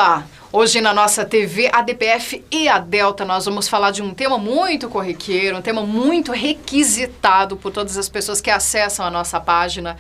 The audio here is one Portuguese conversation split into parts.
lá! Hoje na nossa TV, a DPF e a Delta, nós vamos falar de um tema muito corriqueiro, um tema muito requisitado por todas as pessoas que acessam a nossa página.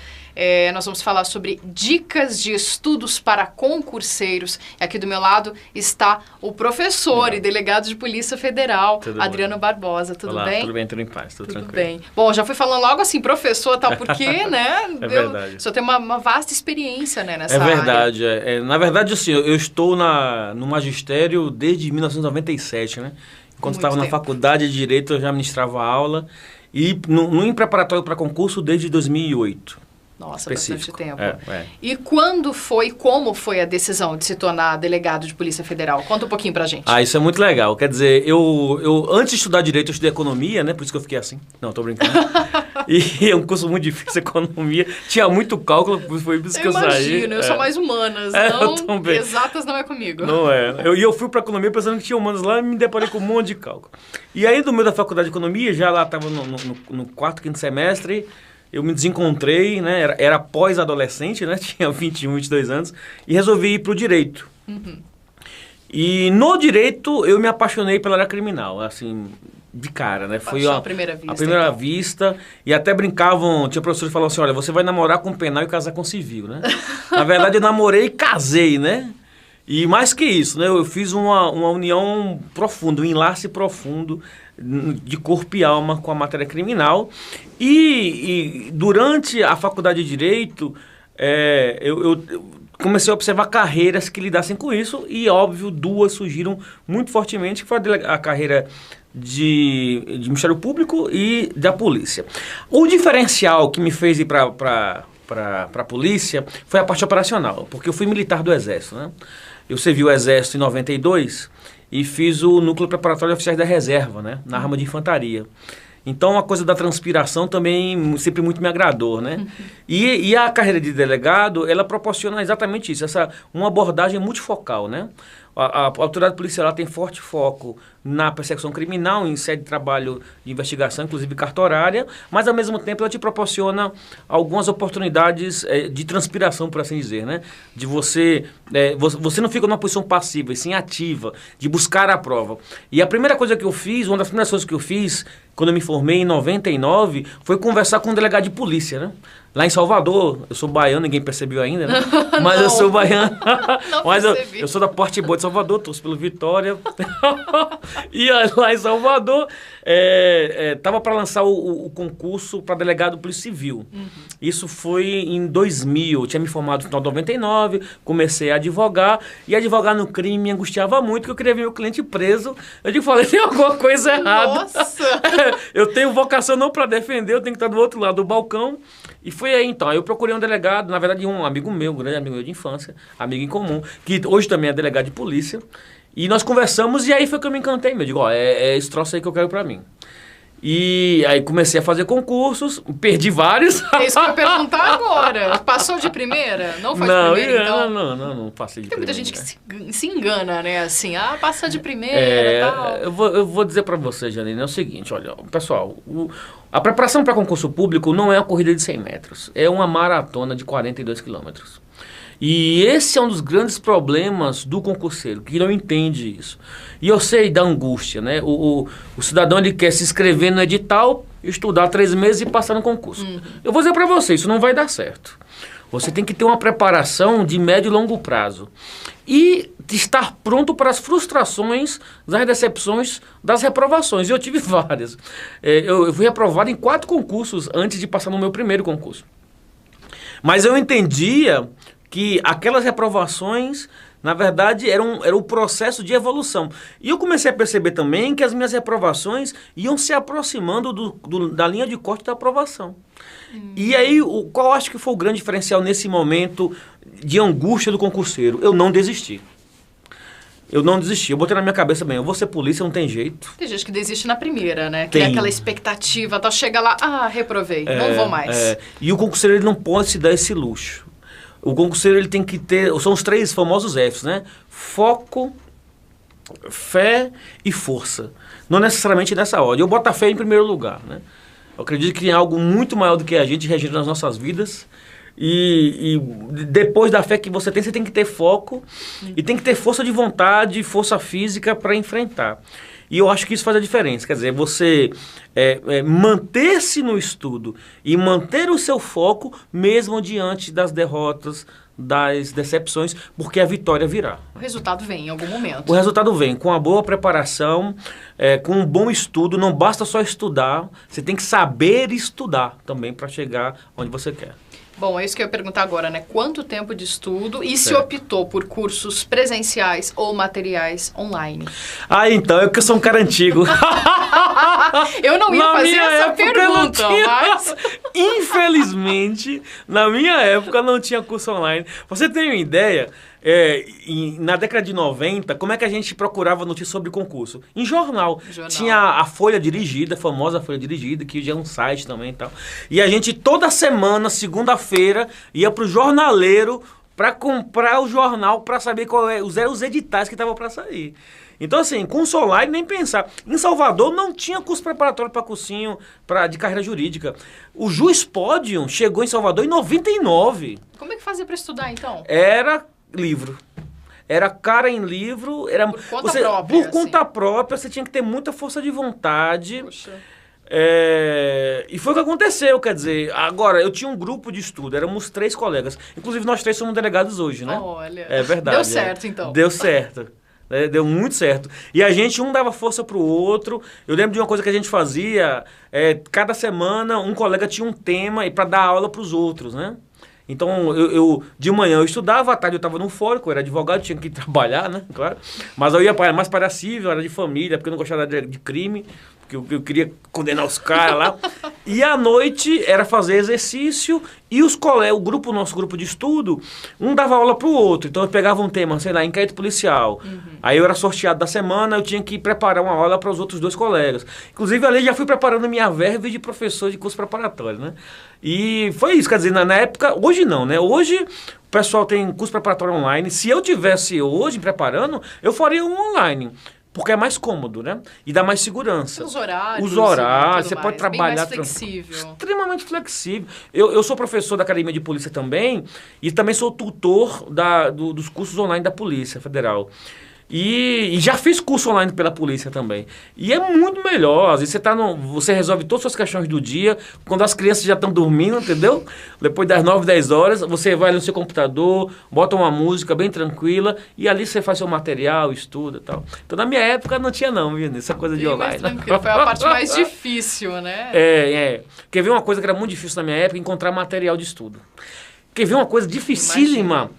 Nós vamos falar sobre dicas de estudos para concurseiros. E aqui do meu lado está o professor e delegado de Polícia Federal, Adriano Barbosa. Tudo Olá, bem? Tudo bem, tudo em paz, tudo tranquilo. Bem. Bom, já fui falando logo assim, professor, tal, porque, né? É verdade. O senhor tem uma vasta experiência, né, nessa área. É verdade. Na verdade, assim, eu estou no magistério desde 1997, né? Enquanto estava na faculdade de Direito, eu já ministrava aula. E no preparatório para concurso desde 2008. Nossa, específico. bastante tempo. E como foi a decisão de se tornar delegado de Polícia Federal? Conta um pouquinho pra gente. Isso é muito legal. Quer dizer, eu antes de estudar Direito, eu estudei Economia, né? Por isso que eu fiquei assim. Não, tô brincando. E é um curso muito difícil, Economia. Tinha muito cálculo, foi por isso que eu saí. Imagino, eu sou mais humanas. Exatas não é comigo. Não é. Eu fui pra Economia pensando que tinha humanas lá e me deparei com um monte de cálculo. E aí, no meio da faculdade de Economia, já lá estava no quarto, quinto semestre, eu me desencontrei, né? Era pós-adolescente, né? Tinha 21, 22 anos. E resolvi ir para o Direito. Uhum. E no Direito, eu me apaixonei pela área criminal, assim, de cara, né? Foi a primeira vista. A primeira vista. E até brincavam, tinha professores que falavam assim, olha, você vai namorar com penal e casar com civil, né? Na verdade, eu namorei e casei, né? E mais que isso, né? Eu fiz uma união profunda, um enlace profundo de corpo e alma com a matéria criminal. E durante a faculdade de Direito, eu comecei a observar carreiras que lidassem com isso. E, óbvio, duas surgiram muito fortemente, que foi a carreira de Ministério Público e da Polícia. O diferencial que me fez ir para a Polícia foi a parte operacional, porque eu fui militar do Exército, né? Eu servi o Exército em 92 e fiz o núcleo preparatório de oficiais da reserva, né? Na arma de infantaria. Então, a coisa da transpiração também sempre muito me agradou, né? Uhum. E a carreira de delegado, ela proporciona exatamente isso, uma abordagem multifocal, né? A autoridade policial tem forte foco na persecução criminal, em sede de trabalho de investigação, inclusive cartorária, mas ao mesmo tempo ela te proporciona algumas oportunidades de transpiração, por assim dizer, né? De você não fica numa posição passiva, e sim ativa, de buscar a prova. E a primeira coisa que eu fiz, uma das primeiras coisas que eu fiz, quando eu me formei em 99, foi conversar com um delegado de polícia, né? Lá em Salvador, eu sou baiano, ninguém percebeu ainda, né? Mas eu sou baiano. Mas eu sou da Porte Boa de Salvador, torço pelo Vitória. E lá em Salvador, tava para lançar o concurso para delegado Polícia Civil. Uhum. Isso foi em 2000. Eu tinha me formado no final de 99, comecei a advogar. E advogar no crime me angustiava muito, porque eu queria ver meu cliente preso. Eu falei, tem alguma coisa errada. Nossa! Eu tenho vocação não para defender, eu tenho que estar do outro lado do balcão. E foi aí, então, eu procurei um delegado, na verdade, um amigo meu, um grande amigo meu de infância, amigo em comum, que hoje também é delegado de polícia, e nós conversamos, e aí foi que eu me encantei, eu digo, esse troço aí que eu quero pra mim. E aí comecei a fazer concursos, perdi vários. É isso que eu ia perguntar agora. Passou de primeira? Não foi de primeira, então? Não passei de primeira. Tem muita gente que se engana, né? Assim, passa de primeira, tal. Eu vou dizer pra você, Janine, é o seguinte, olha, pessoal, a preparação para concurso público não é uma corrida de 100 metros, é uma maratona de 42 quilômetros. E esse é um dos grandes problemas do concurseiro, que não entende isso. E eu sei da angústia, né? O cidadão, ele quer se inscrever no edital, estudar 3 meses e passar no concurso. Uhum. Eu vou dizer para você, isso não vai dar certo. Você tem que ter uma preparação de médio e longo prazo. E estar pronto para as frustrações, das decepções, das reprovações. E eu tive várias. Eu fui reprovado em 4 concursos antes de passar no meu primeiro concurso. Mas eu entendia que aquelas reprovações, na verdade, era um processo de evolução. E eu comecei a perceber também que as minhas reprovações iam se aproximando da linha de corte da aprovação. E aí, qual eu acho que foi o grande diferencial nesse momento de angústia do concurseiro? Eu não desisti. Eu botei na minha cabeça, eu vou ser polícia, não tem jeito. Tem gente que desiste na primeira, né? Que é aquela expectativa, chega lá, reprovei, não vou mais. E o concurseiro, ele não pode se dar esse luxo. O concurseiro, ele tem que ter, são os 3 famosos Fs, né? Foco, fé e força. Não necessariamente nessa ordem. Eu boto a fé em primeiro lugar, né? Eu acredito que tem algo muito maior do que a gente regindo nas nossas vidas. E depois da fé que você tem que ter foco e tem que ter força de vontade, força física para enfrentar. E eu acho que isso faz a diferença. Quer dizer, você manter-se no estudo e manter o seu foco mesmo diante das derrotas, das decepções, porque a vitória virá. O resultado vem em algum momento. O resultado vem com a boa preparação, com um bom estudo. Não basta só estudar, você tem que saber estudar também para chegar onde você quer. Bom, é isso que eu ia perguntar agora, né? Quanto tempo de estudo e se Certo. optou por cursos presenciais ou materiais online? Ah, então, eu que sou um cara antigo. Eu não ia Na fazer minha essa época, pergunta, não tinha. mas... Infelizmente, na minha época não tinha curso online. Você tem uma ideia? Na década de 90, como é que a gente procurava notícias sobre concurso? Em jornal. Tinha a Folha Dirigida, a famosa Folha Dirigida, que já é um site também e tal. E a gente toda semana, segunda-feira, ia pro jornaleiro para comprar o jornal para saber qual os editais que estavam para sair. Então, assim, curso online, nem pensar. Em Salvador não tinha curso preparatório para cursinho de carreira jurídica. O Juiz Pódium chegou em Salvador em 99. Como é que fazia para estudar, então? Era livro. Era cara em livro. Era, por conta própria. Por conta própria, você tinha que ter muita força de vontade. Poxa. E foi o que aconteceu, quer dizer, agora eu tinha um grupo de estudo, éramos 3 colegas, inclusive nós 3 somos delegados hoje, né? Olha, é verdade. Deu certo, então. Deu certo. Deu muito certo. E a gente, um dava força pro outro. Eu lembro de uma coisa que a gente fazia, cada semana um colega tinha um tema para dar aula pros outros, né? Então, de manhã eu estudava, à tarde eu estava no fórum, eu era advogado, tinha que trabalhar, né? Claro. Mas eu ia mais para a civil, era de família, porque eu não gostava de crime, porque eu queria condenar os caras lá. E à noite era fazer exercício e o nosso grupo de estudo, um dava aula pro outro. Então eu pegava um tema, sei lá, inquérito policial. Aí eu era sorteado da semana, eu tinha que preparar uma aula para os outros 2 colegas. Inclusive ali já fui preparando minha verve de professor de curso preparatório, né? E foi isso, quer dizer, na época, hoje não, né? Hoje o pessoal tem curso preparatório online. Se eu tivesse hoje preparando, eu faria um online. Porque é mais cômodo, né? E dá mais segurança. Os horários. Você pode trabalhar... Bem mais flexível. Extremamente flexível. Eu sou professor da Academia de Polícia também e também sou tutor dos cursos online da Polícia Federal. E já fiz curso online pela polícia também. E é muito melhor. Às vezes você resolve todas as suas questões do dia, quando as crianças já estão dormindo, entendeu? Depois das 9, 10 horas, você vai no seu computador, bota uma música bem tranquila e ali você faz seu material, estuda e tal. Então na minha época não tinha não, viu? Essa coisa de online. Tranquilo. Foi a parte mais difícil, né? Quer ver uma coisa que era muito difícil na minha época? Encontrar material de estudo. Quer ver uma coisa dificílima?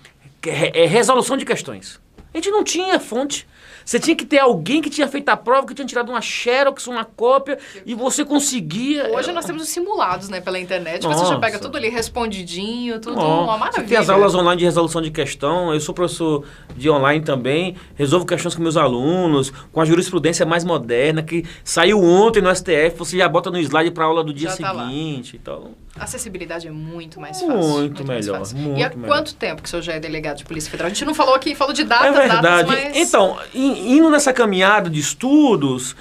Resolução de questões. A gente não tinha fonte. Você tinha que ter alguém que tinha feito a prova, que tinha tirado uma xerox, uma cópia, e você conseguia... Hoje nós temos os simulados, né, pela internet. Nossa. Você já pega tudo ali respondidinho, tudo uma maravilha. Você tem as aulas online de resolução de questão. Eu sou professor de online também. Resolvo questões com meus alunos, com a jurisprudência mais moderna, que saiu ontem no STF, você já bota no slide para a aula do dia seguinte. Então... A acessibilidade é muito mais fácil. Muito melhor. E há quanto tempo que o senhor já é delegado de Polícia Federal? A gente não falou aqui, falou de datas, é verdade. mas... Então, indo nessa caminhada de estudos,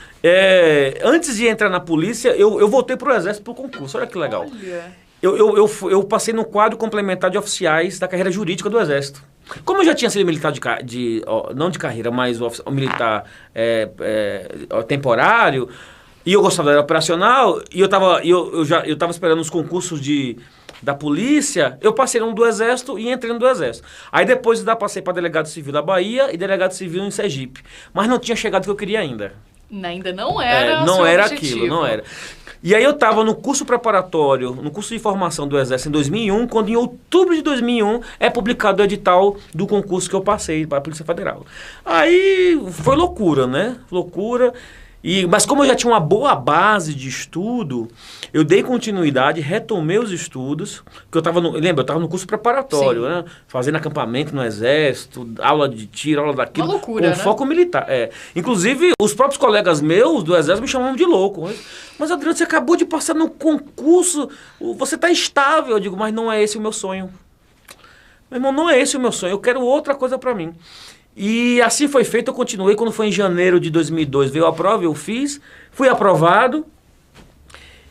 antes de entrar na polícia, eu voltei para o Exército por concurso. Olha que legal. Olha. Eu passei no quadro complementar de oficiais da carreira jurídica do Exército. Como eu já tinha sido militar não de carreira, mas militar temporário... E eu gostava da área operacional, e eu estava esperando os concursos da polícia, eu passei no do Exército e entrei no do Exército. Aí depois passei para delegado civil da Bahia e delegado civil em Sergipe. Mas não tinha chegado o que eu queria ainda. Ainda não era não era objetivo. Aquilo, não era. E aí eu estava no curso preparatório, no curso de formação do Exército em 2001, quando em outubro de 2001 é publicado o edital do concurso que eu passei para a Polícia Federal. Aí foi loucura, né? Loucura. Mas como eu já tinha uma boa base de estudo, eu dei continuidade, retomei os estudos, que eu estava no curso preparatório, né? Fazendo acampamento no Exército, aula de tiro, aula daquilo. Uma loucura, com foco militar. Inclusive, os próprios colegas meus do Exército me chamavam de louco. Mas Adriano, você acabou de passar no concurso, você está estável. Eu digo, mas não é esse o meu sonho. Meu irmão, não é esse o meu sonho, eu quero outra coisa para mim. E assim foi feito, eu continuei. Quando foi em janeiro de 2002, veio a prova, eu fiz, fui aprovado.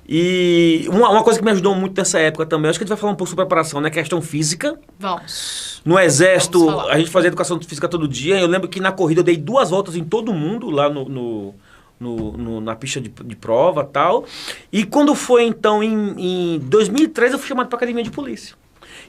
E uma coisa que me ajudou muito nessa época também, acho que a gente vai falar um pouco sobre preparação, né? Questão física. Vamos. No Exército, a gente fazia educação física todo dia. Eu lembro que na corrida eu dei 2 voltas em todo mundo, lá na pista de prova e tal. E quando foi, então, em 2003, eu fui chamado para a academia de polícia.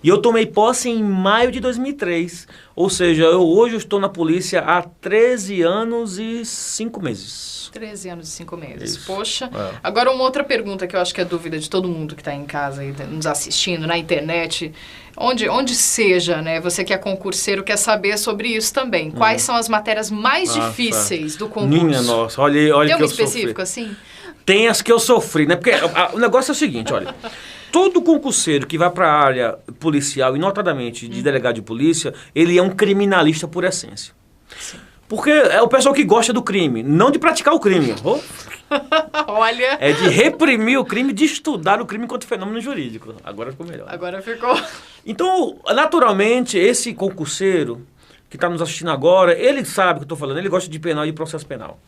E eu tomei posse em maio de 2003. Ou seja, hoje eu estou na polícia há 13 anos e 5 meses. 13 anos e 5 meses. Isso. Poxa. Agora, uma outra pergunta que eu acho que é dúvida de todo mundo que está em casa e nos assistindo, na internet, onde seja, né? Você que é concurseiro quer saber sobre isso também. Quais são as matérias mais difíceis do concurso? Minha nossa, olha Tem que um eu específico sofri. assim? Tem as que eu sofri, né? Porque o negócio é o seguinte, olha. Todo concurseiro que vai para a área policial, e notadamente de delegado de polícia, ele é um criminalista por essência. Sim. Porque é o pessoal que gosta do crime, não de praticar o crime. Olha... É de reprimir o crime, de estudar o crime enquanto fenômeno jurídico. Agora ficou melhor. Agora ficou... Então, naturalmente, esse concurseiro que está nos assistindo agora, ele sabe o que eu estou falando, ele gosta de penal e de processo penal.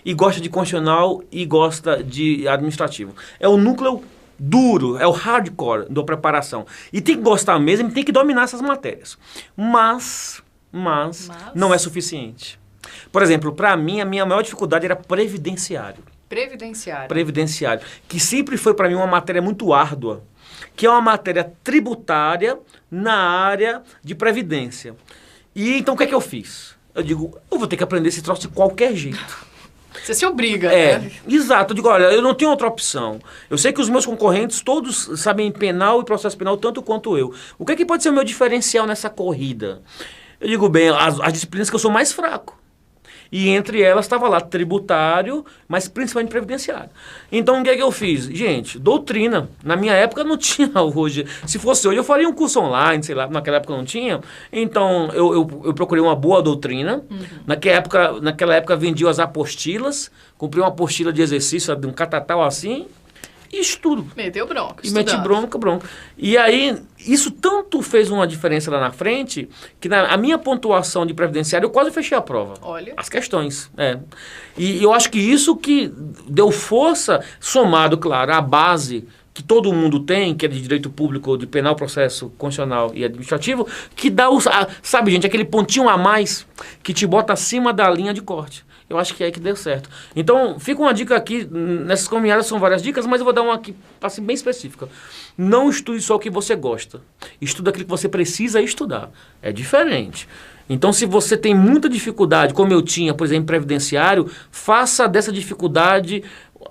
E gosta de constitucional e gosta de administrativo. É o núcleo duro, é o hardcore da preparação. E tem que gostar mesmo, tem que dominar essas matérias. Mas não é suficiente. Por exemplo, para mim, a minha maior dificuldade era previdenciário. Previdenciário. Que sempre foi para mim uma matéria muito árdua. Que é uma matéria tributária na área de previdência. E então o que é que eu fiz? Eu digo, eu vou ter que aprender esse troço de qualquer jeito. Você se obriga, né? Exato. Eu digo, olha, eu não tenho outra opção. Eu sei que os meus concorrentes todos sabem penal e processo penal tanto quanto eu. O que é que pode ser o meu diferencial nessa corrida? Eu digo, bem, as disciplinas que eu sou mais fraco. E entre elas estava lá tributário, mas principalmente previdenciário. Então o que é que eu fiz? Gente, doutrina. Na minha época não tinha hoje. Se fosse hoje eu faria um curso online, sei lá, naquela época não tinha. Então eu procurei uma boa doutrina. Naquela época vendiam as apostilas, comprei uma apostila de exercício, de um catatal assim. E estudo. Meteu bronca. E meti bronca. E aí, isso tanto fez uma diferença lá na frente, que a minha pontuação de previdenciário, eu quase fechei a prova. Olha. As questões. E eu acho que isso que deu força, somado, claro, à base que todo mundo tem, que é de direito público, de penal, processo constitucional e administrativo, que dá, sabe, gente, aquele pontinho a mais que te bota acima da linha de corte. Eu acho que é aí que deu certo. Então, fica uma dica aqui, nessas caminhadas são várias dicas, mas eu vou dar uma aqui, assim, bem específica. Não estude só o que você gosta. Estuda aquilo que você precisa estudar. É diferente. Então, se você tem muita dificuldade, como eu tinha, por exemplo, em previdenciário, faça dessa dificuldade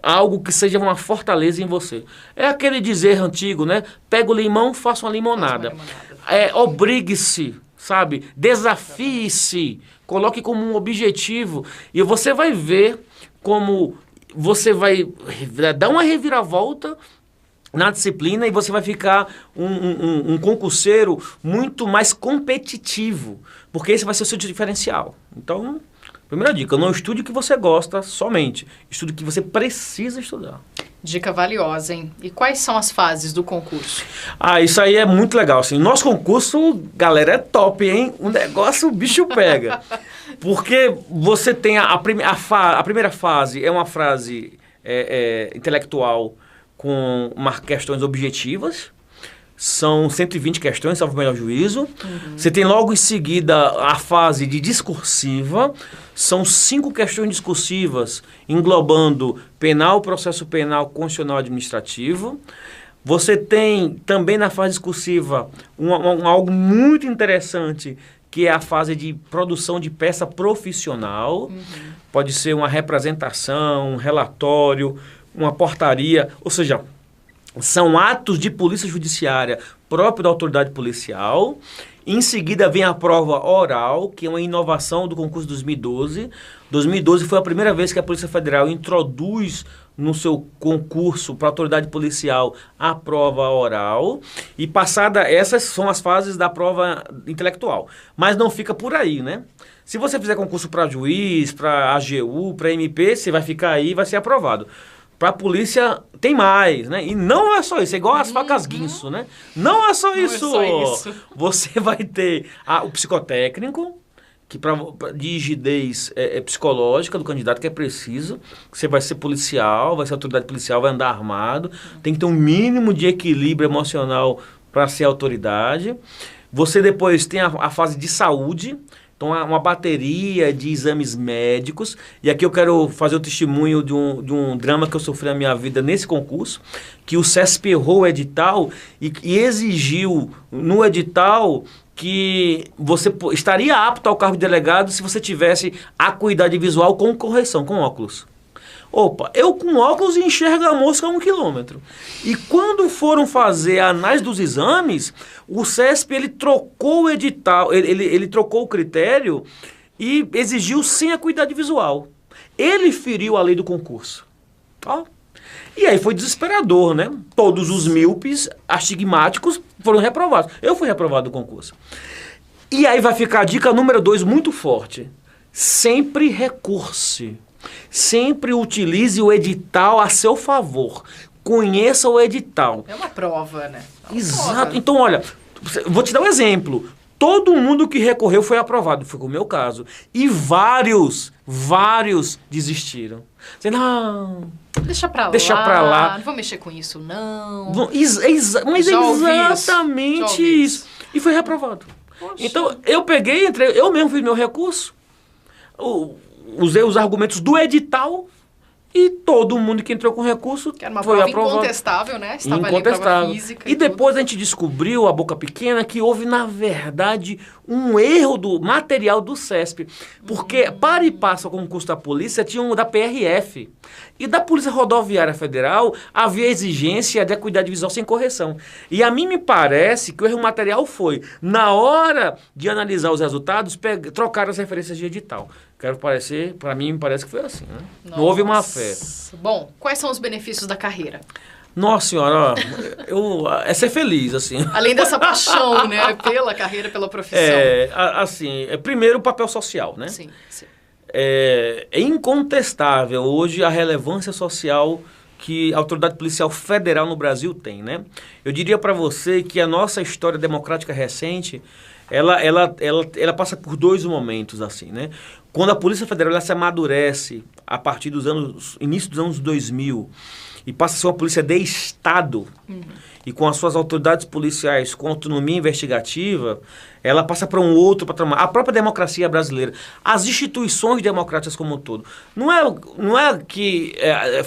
algo que seja uma fortaleza em você. É aquele dizer antigo, né? Pega o limão, faça uma limonada. Obrigue-se, sabe? Desafie-se. Coloque como um objetivo e você vai ver como você vai dar uma reviravolta na disciplina e você vai ficar um concurseiro muito mais competitivo, porque esse vai ser o seu diferencial. Então, primeira dica, não estude o que você gosta somente, estude o que você precisa estudar. Dica valiosa, hein? E quais são as fases do concurso? Isso aí é muito legal. Assim. Nosso concurso, galera, é top, hein? O negócio, o bicho pega. Porque você tem a primeira fase, é uma fase intelectual com questões objetivas. São 120 questões, salvo o melhor juízo. Uhum. Você tem logo em seguida a fase de discursiva. São 5 questões discursivas, englobando penal, processo penal, constitucional e administrativo. Você tem também na fase discursiva algo muito interessante, que é a fase de produção de peça profissional. Uhum. Pode ser uma representação, um relatório, uma portaria, ou seja, são atos de polícia judiciária próprio da autoridade policial. Em seguida vem a prova oral, que é uma inovação do concurso de 2012. 2012 foi a primeira vez que a Polícia Federal introduz no seu concurso para a autoridade policial a prova oral. E passada, essas são as fases da prova intelectual. Mas não fica por aí, né? Se você fizer concurso para juiz, para AGU, para MP, você vai ficar aí e vai ser aprovado. Para a polícia tem mais, né? E não é só isso, é igual as facas guinso, né? Não é só isso. É só isso. Você vai ter o psicotécnico, de rigidez psicológica do candidato, que é preciso. Você vai ser policial, vai ser autoridade policial, vai andar armado. Tem que ter um mínimo de equilíbrio emocional para ser autoridade. Você depois tem a fase de saúde. Então, há uma bateria de exames médicos. E aqui eu quero fazer o testemunho de um drama que eu sofri na minha vida nesse concurso, que o CESP errou o edital e exigiu no edital que você estaria apto ao cargo de delegado se você tivesse acuidade visual com correção, com óculos. Opa, eu com óculos enxergo a mosca a 1 quilômetro. E quando foram fazer a análise dos exames, o CESP ele trocou o edital, ele trocou o critério e exigiu sem acuidade visual. Ele feriu a lei do concurso. Ó. E aí foi desesperador, né? Todos os míopes astigmáticos foram reprovados. Eu fui reprovado do concurso. E aí vai ficar a dica número 2 muito forte. Sempre recurse. Sempre utilize o edital a seu favor. Conheça o edital. É uma prova, né? Exato. Prova. Então, olha, vou te dar um exemplo. Todo mundo que recorreu foi aprovado, foi o meu caso. E vários desistiram. Dizendo, não, deixa pra lá. Não vou mexer com isso, não. Mas é exatamente isso. E foi reprovado. Poxa. Então, eu peguei, eu mesmo fiz meu recurso, usei os argumentos do edital e todo mundo que entrou com recurso que era uma foi prova aprovado. Incontestável, né? Estava Incontestável. Ali prova física e depois a gente descobriu, a boca pequena, que houve, na verdade, um erro do material do CESP. Porque, para e passa o concurso da polícia, tinha um da PRF. E da Polícia Rodoviária Federal, havia exigência de acuidade visual sem correção. E a mim me parece que o erro material foi, na hora de analisar os resultados, trocaram as referências de edital. Para mim, me parece que foi assim, né? Não houve má fé. Bom, quais são os benefícios da carreira? Nossa senhora, é ser feliz, assim. Além dessa paixão, né? Pela carreira, pela profissão. Primeiro o papel social, né? Sim, sim. É incontestável hoje a relevância social que a Autoridade Policial Federal no Brasil tem, né? Eu diria para você que a nossa história democrática recente, ela passa por 2 momentos, assim, né? Quando a Polícia Federal ela se amadurece a partir início dos anos 2000 e passa a ser uma polícia de Estado, e com as suas autoridades policiais com autonomia investigativa, ela passa para um outro patamar. A própria democracia brasileira, as instituições democráticas como um todo. Não é que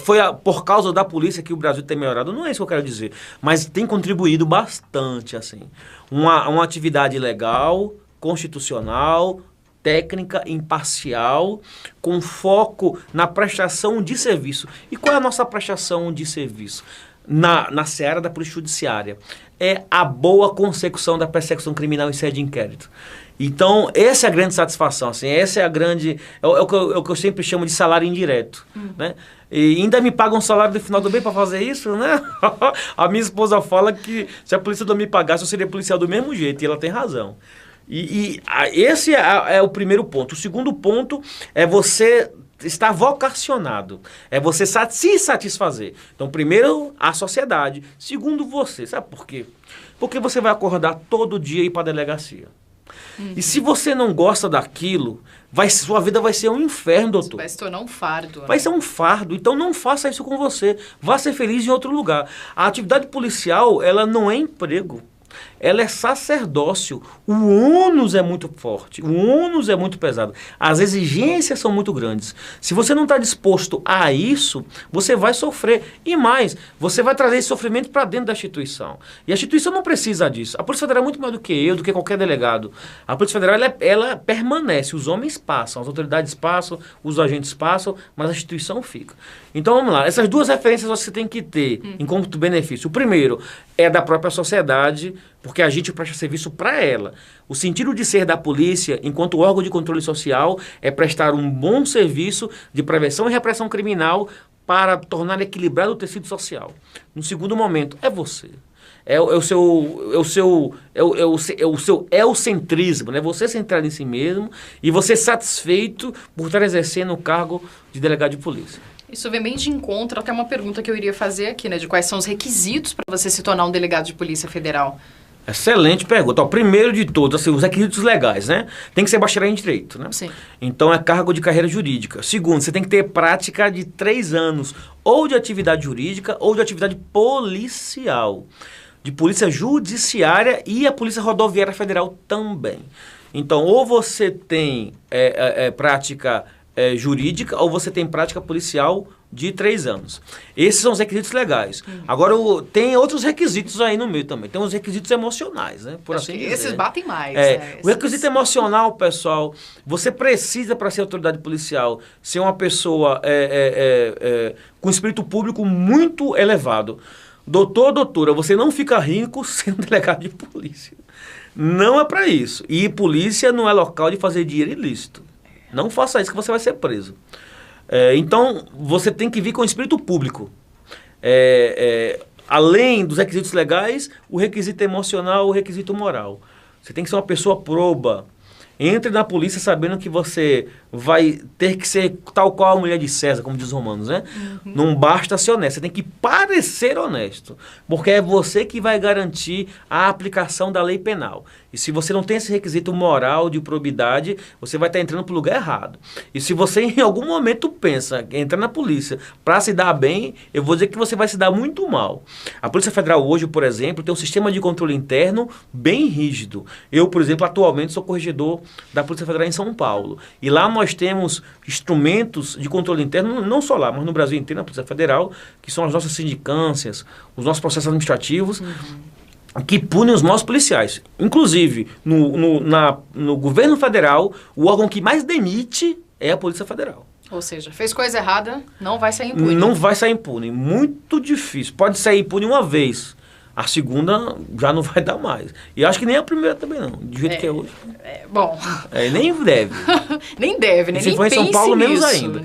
foi por causa da polícia que o Brasil tem melhorado, não é isso que eu quero dizer, mas tem contribuído bastante, assim. Uma atividade legal, constitucional, técnica, imparcial, com foco na prestação de serviço. E qual é a nossa prestação de serviço? Na seara da Polícia Judiciária. É a boa consecução da persecução criminal em sede de inquérito. Então, essa é a grande satisfação. Assim, essa é a grande... É o que eu sempre chamo de salário indireto. Né? E ainda me pagam um salário no final do mês para fazer isso, né? A minha esposa fala que se a polícia não me pagasse, eu seria policial do mesmo jeito. E ela tem razão. Esse é o primeiro ponto. O segundo ponto é você estar vocacionado. É você se satisfazer. Então, primeiro, a sociedade. Segundo, você. Sabe por quê? Porque você vai acordar todo dia e ir para a delegacia. E se você não gosta daquilo, sua vida vai ser um inferno, doutor. Vai se tornar um fardo. Né? Vai ser um fardo. Então, não faça isso com você. Vá ser feliz em outro lugar. A atividade policial, ela não é emprego. Ela é sacerdócio. O ônus é muito forte, o ônus é muito pesado. As exigências são muito grandes. Se você não está disposto a isso, você vai sofrer. E mais, você vai trazer esse sofrimento para dentro da instituição. E a instituição não precisa disso. A Polícia Federal é muito mais do que eu, do que qualquer delegado. A Polícia Federal, ela permanece. Os homens passam, as autoridades passam, os agentes passam, mas a instituição fica. Então, vamos lá. Essas 2 referências você tem que ter em cômputo benefício. O primeiro é da própria sociedade, porque a gente presta serviço para ela. O sentido de ser da polícia, enquanto órgão de controle social, é prestar um bom serviço de prevenção e repressão criminal para tornar equilibrado o tecido social. No segundo momento, é você. É o seu eocentrismo, né? Você centrado em si mesmo e você satisfeito por estar exercendo o cargo de delegado de polícia. Isso vem bem de encontro até uma pergunta que eu iria fazer aqui, né? De quais são os requisitos para você se tornar um delegado de Polícia Federal. Excelente pergunta. Ó, primeiro de todos, assim, os requisitos legais, né? Tem que ser bacharel em direito, né? Sim. Então é cargo de carreira jurídica. Segundo, você tem que ter prática de 3 anos ou de atividade jurídica ou de atividade policial. De polícia judiciária e a Polícia Rodoviária Federal também. Então, ou você tem prática jurídica ou você tem prática policial de 3 anos. Esses são os requisitos legais. Agora, tem outros requisitos aí no meio também. Tem os requisitos emocionais, né? Por assim dizer. Esses batem mais. Né? O requisito emocional, pessoal, você precisa, para ser autoridade policial, ser uma pessoa com espírito público muito elevado. Doutora, você não fica rico sendo delegado de polícia. Não é para isso. E polícia não é local de fazer dinheiro ilícito. Não faça isso que você vai ser preso. Então, você tem que vir com espírito público. Além dos requisitos legais, o requisito emocional, o requisito moral. Você tem que ser uma pessoa proba. Entre na polícia sabendo que você vai ter que ser tal qual a mulher de César, como diz os romanos, né? Não basta ser honesto, você tem que parecer honesto. Porque é você que vai garantir a aplicação da lei penal. E se você não tem esse requisito moral de probidade, você vai estar entrando para o lugar errado. E se você em algum momento pensa em entrar na polícia para se dar bem, eu vou dizer que você vai se dar muito mal. A Polícia Federal hoje, por exemplo, tem um sistema de controle interno bem rígido. Eu, por exemplo, atualmente sou corregedor da Polícia Federal em São Paulo. E lá nós temos instrumentos de controle interno, não só lá, mas no Brasil inteiro, na Polícia Federal, que são as nossas sindicâncias, os nossos processos administrativos, que punem os nossos policiais. Inclusive, no governo federal, o órgão que mais demite é a Polícia Federal. Ou seja, fez coisa errada, não vai sair impune. Não vai sair impune. Muito difícil. Pode sair impune uma vez. A segunda já não vai dar mais. E acho que nem a primeira também não. Do jeito que é hoje. Bom. Nem deve. Nem deve, né? E se for em São Paulo, menos ainda.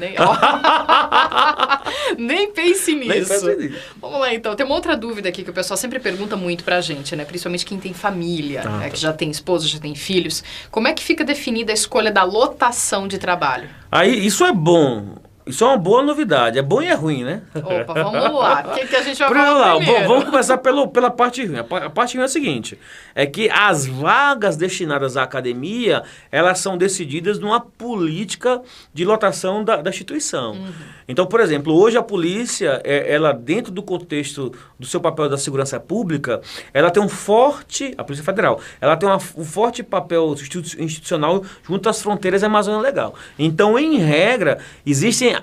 Nem pense nisso. Nem pense nisso. Vamos lá, então. Tem uma outra dúvida aqui que o pessoal sempre pergunta muito pra gente, né? Principalmente quem tem família, que já tem esposa, já tem filhos. Como é que fica definida a escolha da lotação de trabalho? Aí, isso é bom. Isso é uma boa novidade. É bom e é ruim, né? Opa, vamos lá. O que a gente vai falar primeiro? Vamos começar pela parte ruim. A parte ruim é a seguinte. É que as vagas destinadas à academia, elas são decididas numa política de lotação da instituição. Então, por exemplo, hoje a polícia, ela dentro do contexto do seu papel da segurança pública, ela tem a Polícia Federal, ela tem um forte papel institucional junto às fronteiras da Amazônia Legal. Então, em regra, existem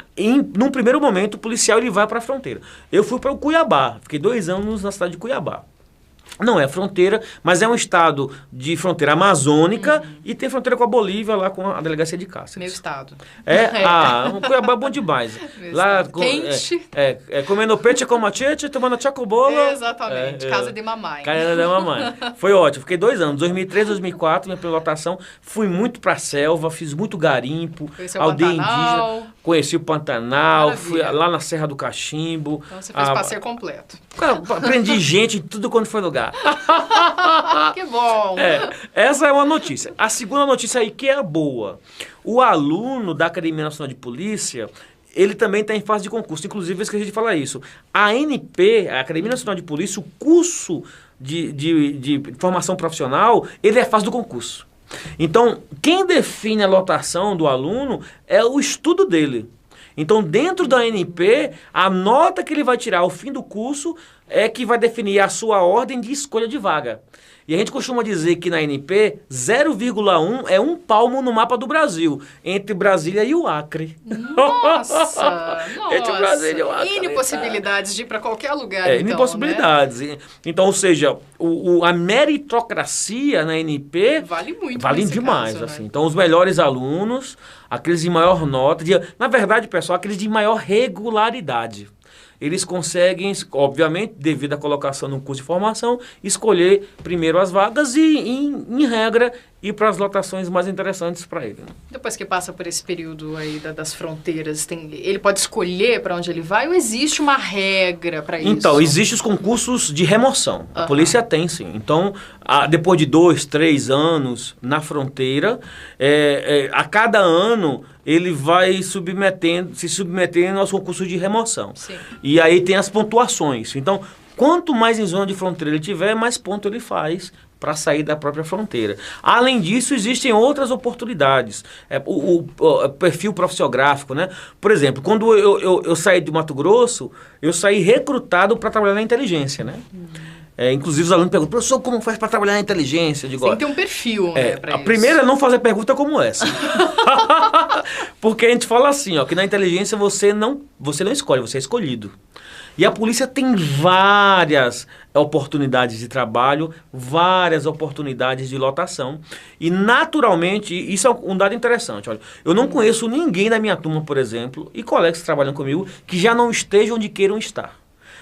num primeiro momento, o policial ele vai para a fronteira. Eu fui para o Cuiabá, fiquei 2 anos na cidade de Cuiabá. Não é fronteira, mas é um estado de fronteira amazônica e tem fronteira com a Bolívia, lá com a delegacia de Cáceres. Meu estado. O Cuiabá é bom demais. Lá, quente. Comendo peixe com machete, tomando chacobolo. Exatamente, casa de mamãe. Casa de mamãe. Foi ótimo, fiquei 2 anos, 2003, 2004, minha pilotação. Fui muito pra selva, fiz muito garimpo, aldeia indígena. Conheci o Pantanal, fui lá na Serra do Cachimbo. Então você fez passeio completo. Aprendi gente em tudo quando foi lugar. Que bom! Essa é uma notícia. A segunda notícia aí que é boa. O aluno da Academia Nacional de Polícia, ele também está em fase de concurso. Inclusive, eu esqueci de falar isso. A ANP, a Academia Nacional de Polícia, o curso de formação profissional, ele é fase do concurso. Então, quem define a lotação do aluno é o estudo dele. Então, dentro da ANP, a nota que ele vai tirar ao fim do curso é que vai definir a sua ordem de escolha de vaga. E a gente costuma dizer que na ANP, 0,1 é um palmo no mapa do Brasil, entre Brasília e o Acre. Nossa! Entre o Brasil e o Acre. N possibilidades de ir para qualquer lugar, então, N possibilidades. Né? Então, ou seja, a meritocracia na ANP vale muito. Vale demais. Caso, assim. né? Então, os melhores alunos, aqueles de maior nota, na verdade, pessoal, aqueles de maior regularidade. Eles conseguem, obviamente, devido à colocação no curso de formação, escolher primeiro as vagas e, em regra, ir para as lotações mais interessantes para ele. Né? Depois que passa por esse período aí das fronteiras, ele pode escolher para onde ele vai ou existe uma regra para isso? Então, existem os concursos de remoção. A polícia tem, sim. Então, depois de 2, 3 anos na fronteira, a cada ano ele vai se submetendo aos concursos de remoção. Sim. E aí tem as pontuações. Então, Quanto mais em zona de fronteira ele tiver, mais ponto ele faz para sair da própria fronteira. Além disso, existem outras oportunidades. O perfil profissiográfico, né? Por exemplo, quando eu saí de Mato Grosso, eu saí recrutado para trabalhar na inteligência, né? Inclusive os alunos perguntam, professor, como faz para trabalhar na inteligência? Eu digo, tem que ter um perfil, né, para isso. A primeira é não fazer pergunta como essa. Porque a gente fala assim, ó, que na inteligência você não escolhe, você é escolhido. E a polícia tem várias oportunidades de trabalho, várias oportunidades de lotação. E naturalmente, isso é um dado interessante. Olha, eu não conheço ninguém da minha turma, por exemplo, e colegas que trabalham comigo, que já não estejam onde queiram estar.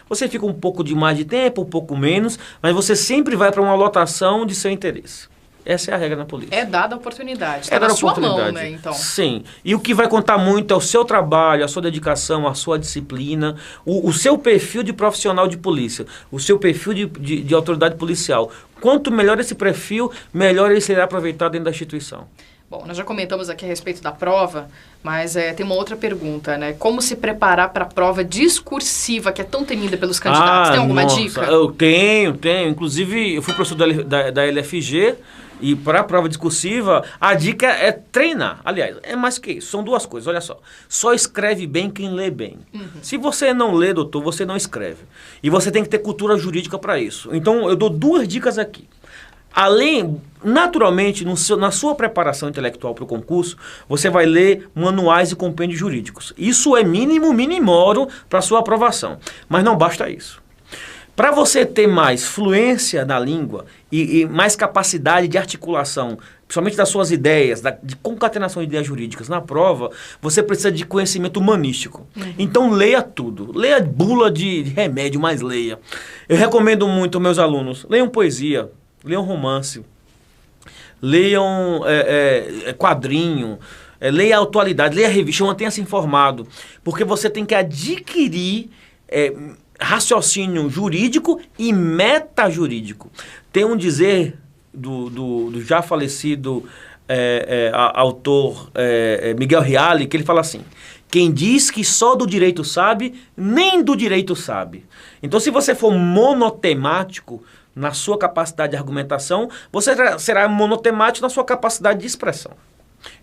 Você fica um pouco de mais de tempo, um pouco menos, mas você sempre vai para uma lotação de seu interesse. Essa é a regra na polícia. É dada a oportunidade. Está na sua mão, né, então. Sim. E o que vai contar muito é o seu trabalho, a sua dedicação, a sua disciplina, o seu perfil de profissional de polícia, o seu perfil de autoridade policial. Quanto melhor esse perfil, melhor ele será aproveitado dentro da instituição. Bom, nós já comentamos aqui a respeito da prova, mas tem uma outra pergunta, né? Como se preparar para a prova discursiva, que é tão temida pelos candidatos? Tem alguma dica? Eu tenho. Inclusive, eu fui professor da LFG, e para a prova discursiva, a dica é treinar. Aliás, é mais que isso. São duas coisas, olha só. Só escreve bem quem lê bem. Se você não lê, doutor, você não escreve. E você tem que ter cultura jurídica para isso. Então, eu dou duas dicas aqui. Além, naturalmente, na sua preparação intelectual para o concurso, você vai ler manuais e compêndios jurídicos. Isso é minimoro para a sua aprovação. Mas não basta isso. Para você ter mais fluência na língua e mais capacidade de articulação, principalmente das suas ideias, de concatenação de ideias jurídicas na prova, você precisa de conhecimento humanístico. Então leia tudo. Leia bula de remédio, mas leia. Eu recomendo muito aos meus alunos, leiam poesia, leiam romance, leiam quadrinho, leia a atualidade, leia a revista, mantenha-se informado, porque você tem que adquirir raciocínio jurídico e metajurídico. Tem um dizer do já falecido autor Miguel Reale, que ele fala assim: quem diz que só do direito sabe, nem do direito sabe. Então, se você for monotemático na sua capacidade de argumentação, você será monotemático na sua capacidade de expressão.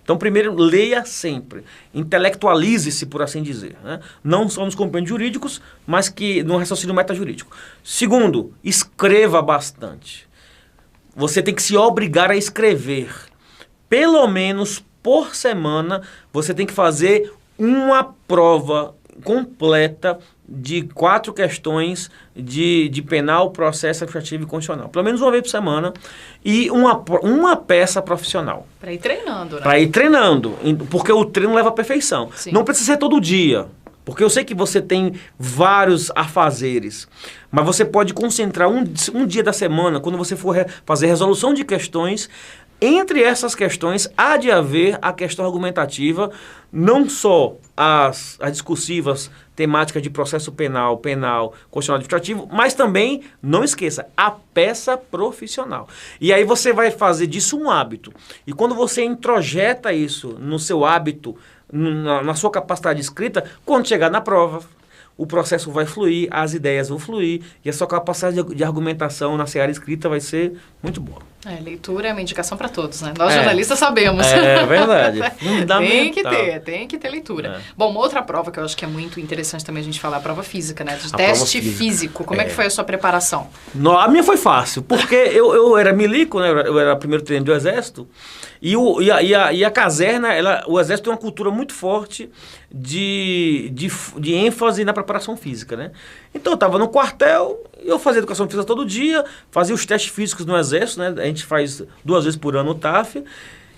Então, primeiro, leia sempre. Intelectualize-se, por assim dizer, né? Não só nos compêndios jurídicos, mas que no raciocínio metajurídico. Segundo, escreva bastante. Você tem que se obrigar a escrever. Pelo menos por semana, você tem que fazer uma prova completa de 4 questões de penal, processo administrativo e constitucional. Pelo menos uma vez por semana. E uma peça profissional. Para ir treinando, né? Para ir treinando. Porque o treino leva à perfeição. Sim. Não precisa ser todo dia. Porque eu sei que você tem vários afazeres. Mas você pode concentrar um dia da semana, quando você for fazer resolução de questões. Entre essas questões, há de haver a questão argumentativa, não só as discursivas, temáticas de processo penal, constitucional administrativo, mas também, não esqueça, a peça profissional. E aí você vai fazer disso um hábito. E quando você introjeta isso no seu hábito, na sua capacidade de escrita, quando chegar na prova, o processo vai fluir, as ideias vão fluir e a sua capacidade de argumentação na seara escrita vai ser muito boa. Leitura é uma indicação para todos, né? Nós jornalistas sabemos. É verdade. Tem que ter leitura. Bom, uma outra prova que eu acho que é muito interessante também a gente falar, a prova física, né? De teste físico. Como é que foi a sua preparação? A minha foi fácil, porque eu era milico, né? Eu era primeiro tenente do Exército, e a caserna, o Exército tem uma cultura muito forte de ênfase na preparação física, né? Então eu estava no quartel, eu fazia educação física todo dia, fazia os testes físicos no Exército, né? A gente faz 2 vezes por ano o TAF,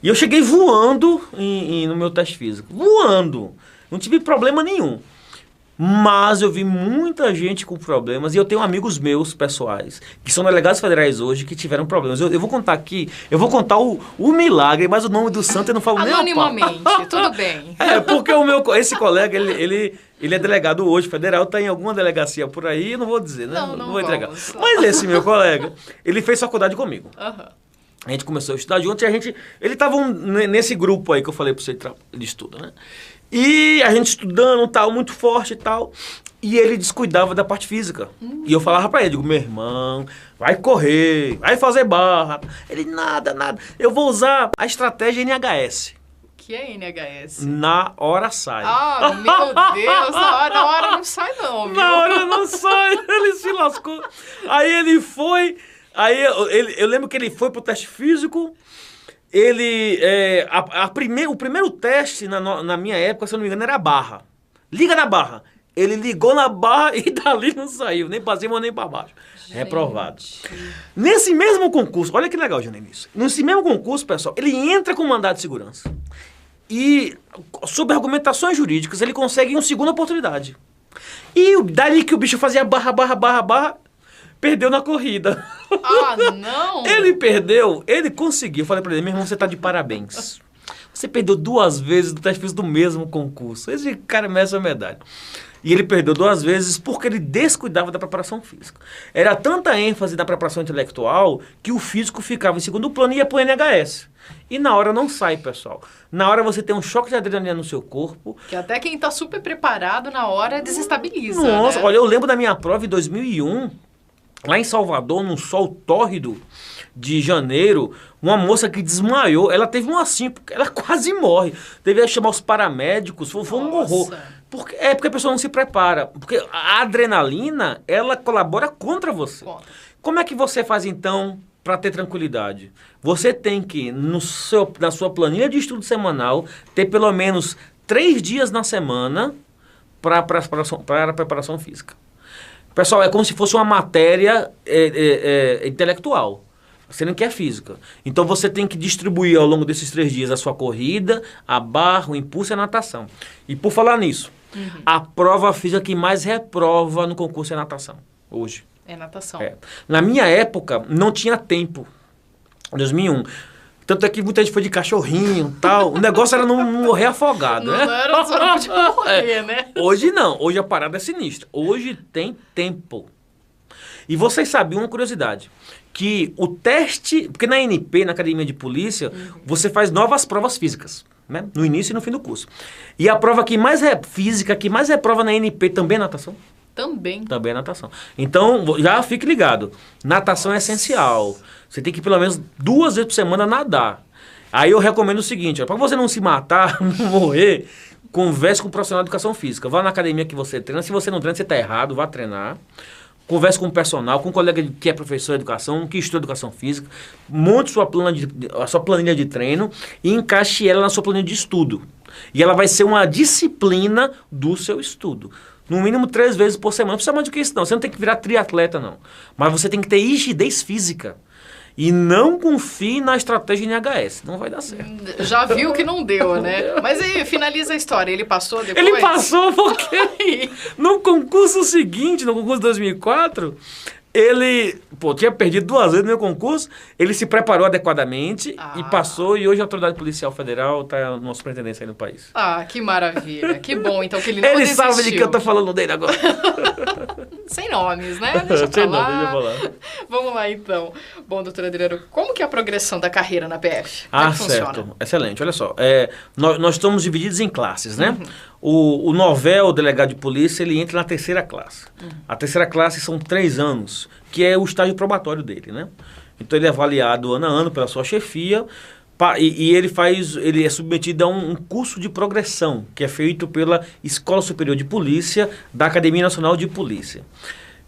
e eu cheguei voando no meu teste físico. Voando! Não tive problema nenhum. Mas eu vi muita gente com problemas, e eu tenho amigos meus pessoais, que são delegados federais hoje, que tiveram problemas. Eu vou contar aqui, eu vou o milagre, mas o nome do santo eu não falo nem a pau. Anonimamente, tudo bem. Porque esse colega, ele é delegado hoje, federal, está em alguma delegacia por aí, eu não vou dizer, né? Não vou entregar. Mas esse meu colega, ele fez faculdade comigo. A gente começou a estudar junto e ele estava nesse grupo aí que eu falei para você de estudo, né? E a gente estudando, tal, muito forte e tal. E ele descuidava da parte física. E eu falava pra ele, digo, meu irmão, vai correr, vai fazer barra. Ele, nada. Eu vou usar a estratégia NHS. Que é NHS? Na hora sai. Ah, meu Deus, na hora não sai não, viu? Na hora não sai, ele se lascou. Aí ele foi, eu lembro que ele foi pro teste físico. Ele, o primeiro teste na minha época, se eu não me engano, era a barra. Liga na barra. Ele ligou na barra e dali não saiu, nem pra cima nem pra baixo. Gente. Reprovado. Nesse mesmo concurso, olha que legal, Janenice. Nesse mesmo concurso, pessoal, ele entra com mandado de segurança. E, sob argumentações jurídicas, ele consegue uma segunda oportunidade. E dali que o bicho fazia barra, perdeu na corrida. Ah, não! Ele perdeu, ele conseguiu. Eu falei pra ele, meu irmão, você tá de parabéns. Você perdeu 2 vezes do teste físico do mesmo concurso. Esse cara merece uma medalha. E ele perdeu 2 vezes porque ele descuidava da preparação física. Era tanta ênfase na preparação intelectual que o físico ficava em segundo plano e ia pro NHS. E na hora não sai, pessoal. Na hora você tem um choque de adrenalina no seu corpo. Que até quem tá super preparado na hora desestabiliza. Nossa, né? Olha, eu lembro da minha prova em 2001, lá em Salvador, num sol tórrido de janeiro, uma moça que desmaiou, ela teve um assim, ela quase morre. Teve que chamar os paramédicos, foi um horror. Porque a pessoa não se prepara. Porque a adrenalina, ela colabora contra você. Como é que você faz, então, para ter tranquilidade? Você tem que, na sua planilha de estudo semanal, ter pelo menos 3 dias na semana para a preparação física. Pessoal, é como se fosse uma matéria intelectual. Você não quer física. Então você tem que distribuir ao longo desses 3 dias a sua corrida, a barra, o impulso e a natação. E por falar nisso, a prova física que mais reprova no concurso é natação, hoje. É natação. Na minha época, não tinha tempo. Em 2001. Tanto é que muita gente foi de cachorrinho e tal. O negócio era não morrer afogado, né? Não era só não podia morrer, né? Hoje não. Hoje a parada é sinistra. Hoje tem tempo. E vocês sabiam uma curiosidade. Que o teste... Porque na ANP, na Academia de Polícia, você faz novas provas físicas. Né? No início e no fim do curso. E a prova que mais é física, que mais reprova na ANP também é natação? Também. Também é natação. Então, já fique ligado. Natação é essencial. Você tem que pelo menos 2 vezes por semana nadar. Aí eu recomendo o seguinte, para você não se matar, não morrer, converse com um profissional de educação física. Vá na academia que você treina. Se você não treina, você está errado, vá treinar. Converse com o personal, com um colega que é professor de educação, que estuda educação física. Monte a sua planilha de treino e encaixe ela na sua planilha de estudo. E ela vai ser uma disciplina do seu estudo. No mínimo 3 vezes por semana. Não precisa mais do que isso, não. Você não tem que virar triatleta, não. Mas você tem que ter rigidez física. E não confie na estratégia NHS. Não vai dar certo. Já viu que não deu, né? Mas aí, finaliza a história. Ele passou depois? Ele passou porque no concurso seguinte, no concurso de 2004... Ele, tinha perdido 2 vezes no meu concurso, ele se preparou adequadamente e passou, e hoje a Autoridade Policial Federal está numa superintendência aí no país. Ah, que maravilha, que bom, então que ele não Ele desistiu. sabe de que eu tô falando dele agora. Sem nomes, né? Deixa pra lá. Deixa eu falar. Vamos lá, então. Bom, doutor Adriano, como que é a progressão da carreira na PF? Como é que certo. Funciona? Excelente, olha só. Nós estamos divididos em classes, né? O novel, o delegado de polícia, ele entra na 3ª classe. A 3ª classe são 3 anos, que é o estágio probatório dele, né? Então ele é avaliado ano a ano pela sua chefia e ele é submetido a um curso de progressão, que é feito pela Escola Superior de Polícia da Academia Nacional de Polícia.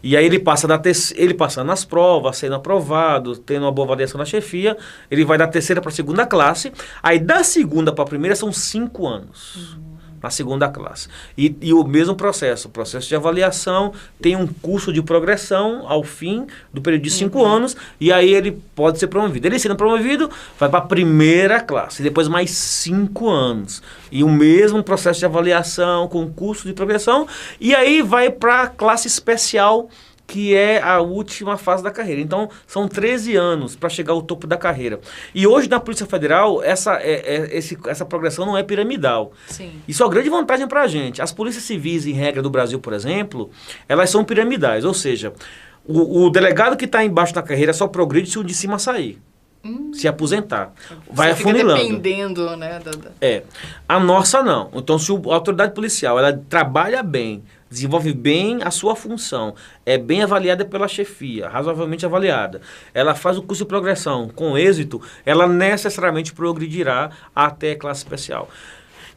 E aí ele passa nas provas, sendo aprovado, tendo uma boa avaliação na chefia, ele vai da 3ª para a 2ª classe, aí da 2ª para a 1ª são 5 anos. Na 2ª classe. E o mesmo processo de avaliação, tem um curso de progressão ao fim do período de 5 anos, e aí ele pode ser promovido. Ele sendo promovido, vai para a 1ª classe, e depois mais 5 anos. E o mesmo processo de avaliação, com curso de progressão, e aí vai para a classe especial, que é a última fase da carreira. Então, são 13 anos para chegar ao topo da carreira. E hoje, na Polícia Federal, essa progressão não é piramidal. Sim. Isso é uma grande vantagem para a gente. As polícias civis, em regra do Brasil, por exemplo, elas são piramidais. Ou seja, o delegado que está embaixo da carreira só progride se o de cima sair. se aposentar. Vai Você fica afunilando. dependendo, né? A nossa não. Então, se a autoridade policial ela trabalha bem, desenvolve bem a sua função, é bem avaliada pela chefia, razoavelmente avaliada, ela faz o curso de progressão com êxito, ela necessariamente progredirá até a classe especial.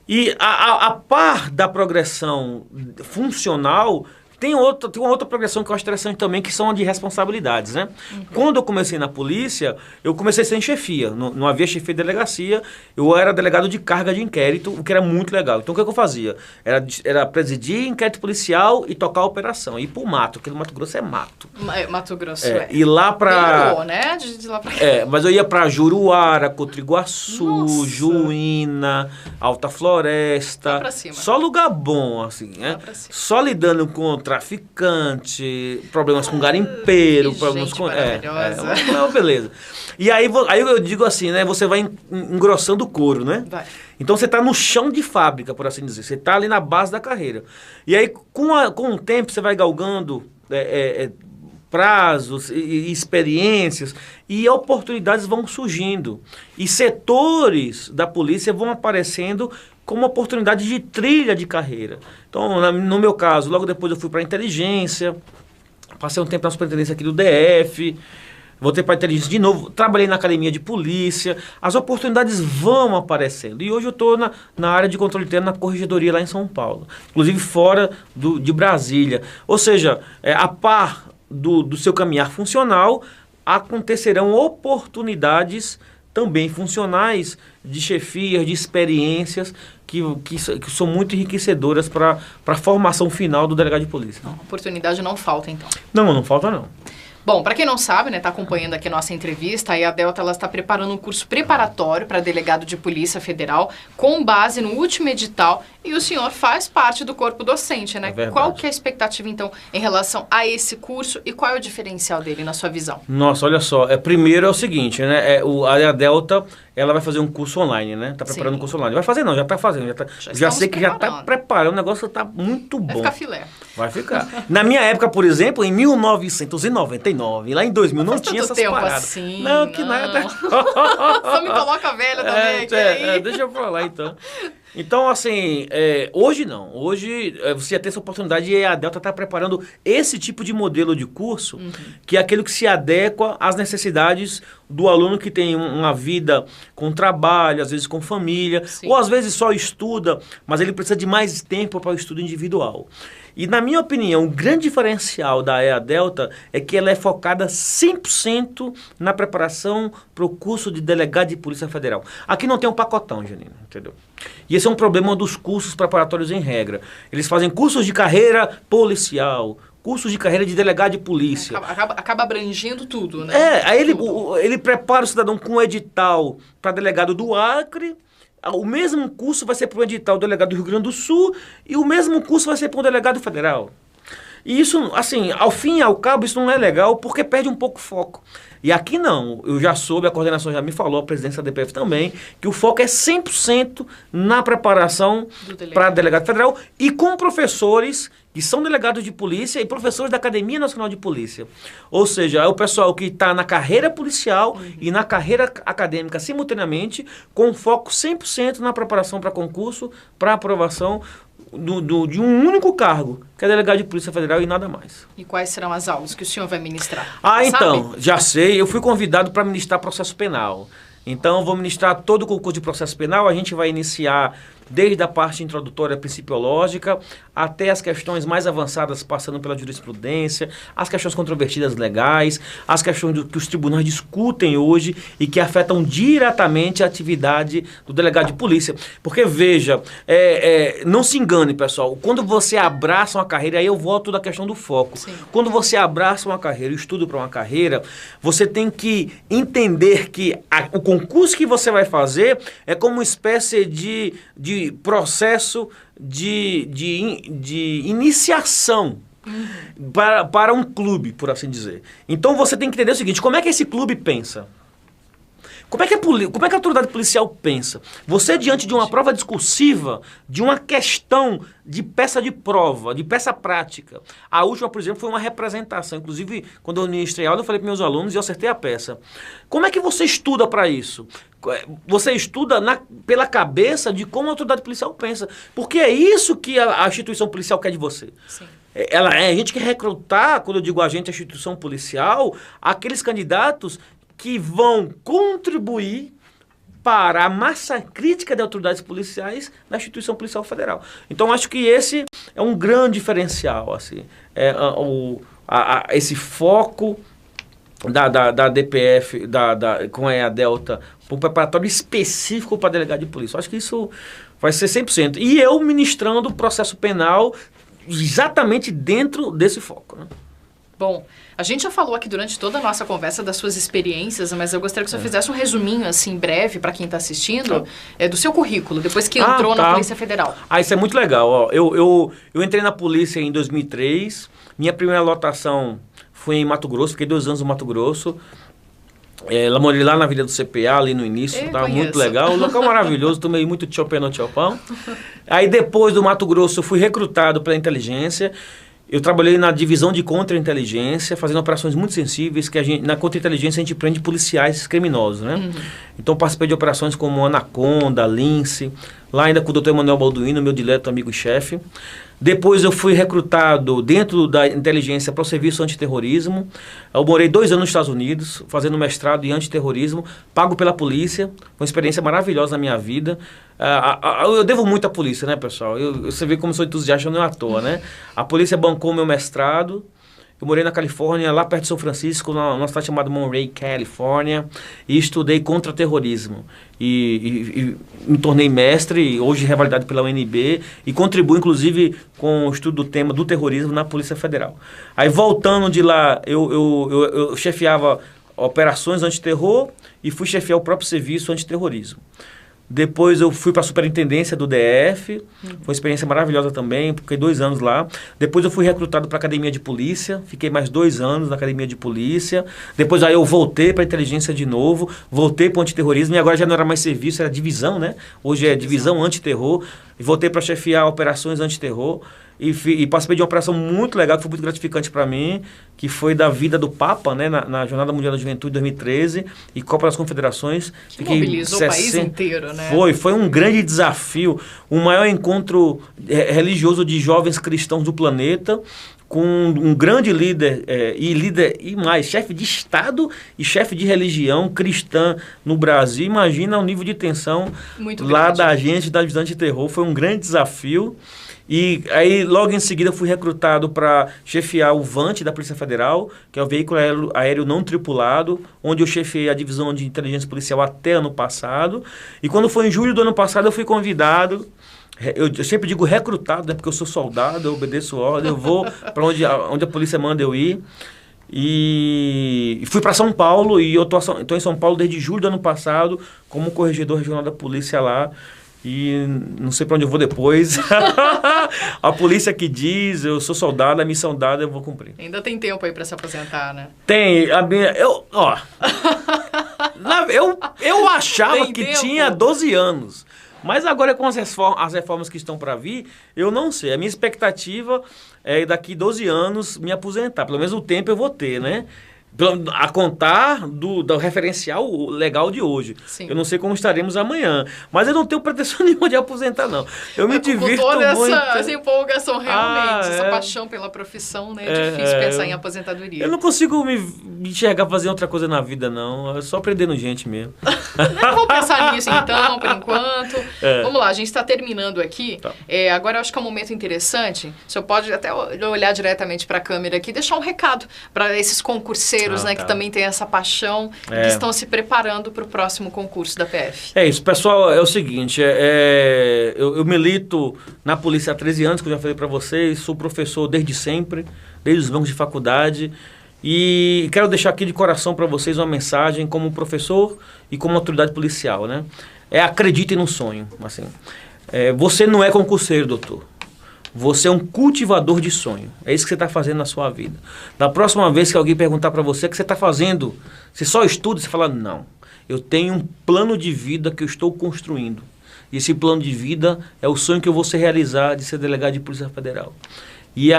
E a par da progressão funcional, tem uma outra progressão que eu acho interessante também, que são a de responsabilidades, né? Quando eu comecei na polícia, eu comecei sem chefia, não havia chefia de delegacia, eu era delegado de carga de inquérito, o que era muito legal. Então o que eu fazia? Era presidir inquérito policial e tocar a operação, ir pro mato, porque no Mato Grosso é mato. Mato Grosso Ir lá pra... Melhorou, né? De lá pra cá. mas eu ia pra Juruara, Cotriguaçu, Nossa. Juína, Alta Floresta. Lá pra cima. Só lugar bom, assim, né? Lá pra cima. Só lidando com traficante, problemas com garimpeiro, Que problemas gente com... maravilhosa. Beleza. E aí eu digo assim, né? Você vai engrossando o couro, né? Vai. Então você está no chão de fábrica, por assim dizer. Você está ali na base da carreira. E aí, com o tempo, você vai galgando prazos e experiências e oportunidades vão surgindo. E setores da polícia vão aparecendo como oportunidade de trilha de carreira. Então, no meu caso, logo depois eu fui para a inteligência, passei um tempo na superintendência aqui do DF, voltei para a inteligência de novo, trabalhei na academia de polícia, as oportunidades vão aparecendo. E hoje eu estou na área de controle interno na corregedoria lá em São Paulo, inclusive fora de Brasília. Ou seja, a par do seu caminhar funcional, acontecerão oportunidades também funcionais de chefias, de experiências que são muito enriquecedoras para a formação final do delegado de polícia. Não, oportunidade não falta, então. Não falta não. Bom, para quem não sabe, né, tá acompanhando aqui a nossa entrevista, aí a Delta ela está preparando um curso preparatório para delegado de Polícia Federal com base no último edital e o senhor faz parte do corpo docente, né? Qual que é a expectativa, então, em relação a esse curso e qual é o diferencial dele, na sua visão? Nossa, olha só, primeiro é o seguinte, né, a Delta, ela vai fazer um curso online, né? Tá preparando um curso online. Vai fazer não, já tá fazendo. Já sei que já tá preparando, o negócio tá muito bom. Vai ficar filé. Vai ficar. Na minha época, por exemplo, em 1999, lá em 2000, não tinha essas paradas. Assim, não, que nada. Só me coloca velha também. Deixa eu falar então. Então, assim, hoje não. Hoje você já tem essa oportunidade e a Delta está preparando esse tipo de modelo de curso, que é aquele que se adequa às necessidades do aluno que tem uma vida com trabalho, às vezes com família, Sim. ou às vezes só estuda, mas ele precisa de mais tempo para o estudo individual. E, na minha opinião, o grande diferencial da EA Delta é que ela é focada 100% na preparação para o curso de delegado de Polícia Federal. Aqui não tem um pacotão, Janina, entendeu? E esse é um problema dos cursos preparatórios em regra. Eles fazem cursos de carreira policial, cursos de carreira de delegado de polícia. Acaba abrangendo tudo, né? Aí ele prepara o cidadão com um edital para delegado do Acre. O mesmo curso vai ser para o edital do delegado do Rio Grande do Sul e o mesmo curso vai ser para o delegado federal. E isso, assim, ao fim e ao cabo, isso não é legal porque perde um pouco o foco. E aqui não, eu já soube, a coordenação já me falou, a presidência da DPF também, que o foco é 100% na preparação para delegado federal e com professores que são delegados de polícia e professores da Academia Nacional de Polícia. Ou seja, é o pessoal que está na carreira policial e na carreira acadêmica simultaneamente, com foco 100% na preparação para concurso, para aprovação de um único cargo, que é delegado de Polícia Federal e nada mais. E quais serão as aulas que o senhor vai ministrar? Então, já sei, eu fui convidado para ministrar processo penal. Então, eu vou ministrar todo o concurso de processo penal, a gente vai iniciar desde a parte introdutória principiológica até as questões mais avançadas, passando pela jurisprudência, as questões controvertidas legais, as questões que os tribunais discutem hoje e que afetam diretamente a atividade do delegado de polícia. Porque, veja, não se engane, pessoal, quando você abraça uma carreira, aí eu volto da questão do foco. Sim. Quando você abraça uma carreira, o estudo para uma carreira, você tem que entender que o concurso que você vai fazer é como uma espécie de processo de iniciação para um clube, por assim dizer. Então você tem que entender o seguinte, como é que esse clube pensa? Como é que a autoridade policial pensa? Você, diante de uma prova discursiva, de uma questão de peça de prova, de peça prática. A última, por exemplo, foi uma representação. Inclusive, quando eu ministrei aula, eu falei para meus alunos e eu acertei a peça. Como é que você estuda para isso? Você estuda pela cabeça de como a autoridade policial pensa. Porque é isso que a instituição policial quer de você. Sim. A gente quer recrutar, quando eu digo a gente, a instituição policial, aqueles candidatos que vão contribuir para a massa crítica de autoridades policiais na instituição policial federal. Então, acho que esse é um grande diferencial, assim, esse foco da DPF, com a Delta, para um preparatório específico para delegado de polícia. Acho que isso vai ser 100%. E eu ministrando o processo penal exatamente dentro desse foco, né? Bom, a gente já falou aqui durante toda a nossa conversa das suas experiências, mas eu gostaria que você fizesse um resuminho, assim, breve, para quem está assistindo, do seu currículo, depois que entrou na Polícia Federal. Isso é muito legal. Ó. Eu entrei na polícia em 2003, minha primeira lotação foi em Mato Grosso, fiquei 2 anos no Mato Grosso. Morei lá na Vila do CPA, ali no início, estava muito legal. O local maravilhoso, tomei muito chopé no chopão. Aí depois do Mato Grosso eu fui recrutado pela inteligência. Eu trabalhei na divisão de contra-inteligência, fazendo operações muito sensíveis, que na contra-inteligência a gente prende policiais criminosos, né? Uhum. Então participei de operações como Anaconda, Lince, lá ainda com o Dr. Emanuel Balduino, meu dileto amigo e chefe. Depois eu fui recrutado dentro da inteligência para o serviço antiterrorismo. Eu morei 2 anos nos Estados Unidos, fazendo mestrado em antiterrorismo, pago pela polícia, uma experiência maravilhosa na minha vida. Eu devo muito à polícia, né, pessoal? Você vê como sou entusiasta, não é à toa, né? A polícia bancou meu mestrado. Eu morei na Califórnia, lá perto de São Francisco, numa cidade chamada Monterey, Califórnia, e estudei contra-terrorismo. E me tornei mestre, hoje revalidado pela UNB, e contribuo, inclusive, com o estudo do tema do terrorismo na Polícia Federal. Aí, voltando de lá, eu chefiava operações antiterror e fui chefiar o próprio serviço antiterrorismo. Depois eu fui para a superintendência do DF, foi uma experiência maravilhosa também, fiquei 2 anos lá. Depois eu fui recrutado para a academia de polícia, fiquei mais 2 anos na academia de polícia. Depois aí eu voltei para a inteligência de novo, voltei para o antiterrorismo e agora já não era mais serviço, era divisão, né? Hoje é divisão antiterror. E voltei para chefiar operações antiterror. E participei de uma operação muito legal, que foi muito gratificante para mim, que foi da vida do Papa, né, na Jornada Mundial da Juventude de 2013 e Copa das Confederações. Que mobilizou o país inteiro, né? Foi um grande desafio, o maior encontro religioso de jovens cristãos do planeta, com um grande líder, chefe de Estado e chefe de religião cristã no Brasil. Imagina o nível de tensão muito lá grande. Da gente, da divisão de terror, foi um grande desafio. E aí, logo em seguida, fui recrutado para chefiar o VANT da Polícia Federal, que é o veículo aéreo não tripulado, onde eu chefiei a divisão de inteligência policial até ano passado. E quando foi em julho do ano passado, eu fui convidado, eu sempre digo recrutado, né, porque eu sou soldado, eu obedeço ordem, eu vou para onde a polícia manda eu ir. E fui para São Paulo, e eu estou em São Paulo desde julho do ano passado, como corregedor regional da polícia lá. E não sei para onde eu vou depois. A polícia que diz, eu sou soldado, a missão dada eu vou cumprir. Ainda tem tempo aí para se aposentar, né? Tem. Eu achava que tinha 12 anos. Mas agora com as reformas que estão para vir, eu não sei. A minha expectativa é daqui 12 anos me aposentar. Pelo menos o tempo eu vou ter, né? A contar do referencial legal de hoje. Sim. Eu não sei como estaremos amanhã. Mas eu não tenho pretensão nenhuma de aposentar, não. Eu me divirto com toda muito. essa empolgação, realmente. Essa paixão pela profissão, né? É difícil pensar em aposentadoria. Eu não consigo me enxergar fazendo outra coisa na vida, não. É só aprendendo gente mesmo. Vou pensar nisso, então, por enquanto. Vamos lá, a gente está terminando aqui. Tá. Agora eu acho que é um momento interessante. O senhor pode até olhar diretamente para a câmera aqui e deixar um recado para esses concurseiros, né, que também tem essa paixão, que estão se preparando para o próximo concurso da PF. É isso, pessoal, é o seguinte, eu milito na polícia há 13 anos, que eu já falei para vocês, sou professor desde sempre, desde os bancos de faculdade, e quero deixar aqui de coração para vocês uma mensagem como professor e como autoridade policial, né? Acreditem no sonho, assim. Você não é concurseiro, doutor. Você é um cultivador de sonho. É isso que você está fazendo na sua vida. Da próxima vez que alguém perguntar para você o que você está fazendo, você só estuda, você fala, não. Eu tenho um plano de vida que eu estou construindo. E esse plano de vida é o sonho que eu vou se realizar de ser delegado de Polícia Federal. E